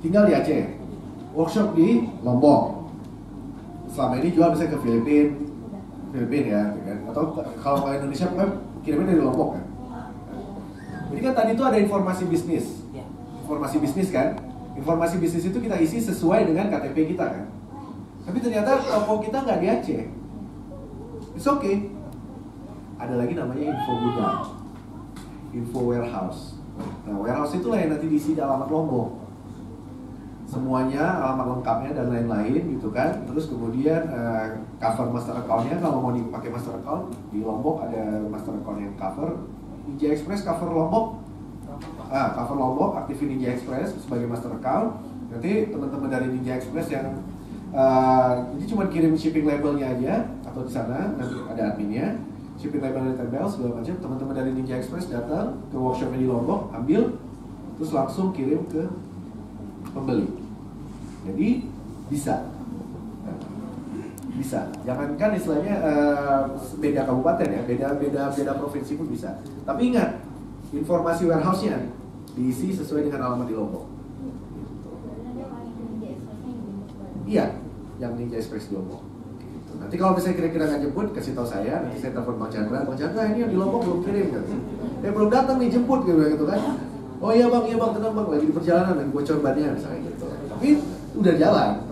tinggal di Aceh, workshop di Lombok. Selama ini jual misalnya ke Filipina ya, kan? Atau kalau ke Indonesia kirimnya dari Lombok kan. Jadi kan tadi itu ada informasi bisnis kan. Informasi bisnis itu kita isi sesuai dengan KTP kita kan. Tapi ternyata toko kita nggak di Aceh. It's okay. Ada lagi namanya info gudang, info warehouse. Nah, warehouse itulah yang nanti diisi di alamat Lombok. Semuanya, alamat lengkapnya dan lain-lain gitu kan. Terus kemudian cover master account-nya, kalau mau dipakai master account di Lombok ada master account yang cover. Ninja Express cover Lombok. Cover Lombok, aktifin Ninja Express sebagai master account. Nanti teman-teman dari Ninja Express yang jadi cuma kirim shipping labelnya aja atau di sana nanti ada adminnya, shipping labelnya ditempel segala macam. Teman-teman dari Ninja Express datang ke workshopnya di Lombok, ambil, terus langsung kirim ke pembeli. Jadi bisa. Jangankan istilahnya beda kabupaten ya, beda provinsi pun bisa. Tapi ingat, informasi warehouse-nya diisi sesuai dengan alamat di Lombok. Iya, yang Ninja Express di Lombok. Gitu. Nanti kalau misalnya kira-kira nggak jemput, kasih tahu saya. Nanti saya telepon Bang Chandra. Bang Chandra ini yang di Lombok belum kirim kan? Belum datang nih jemput gitu kan? Oh iya bang, tenang bang, lagi di perjalanan, lagi bocor bannya misalnya gitu. Tapi udah jalan.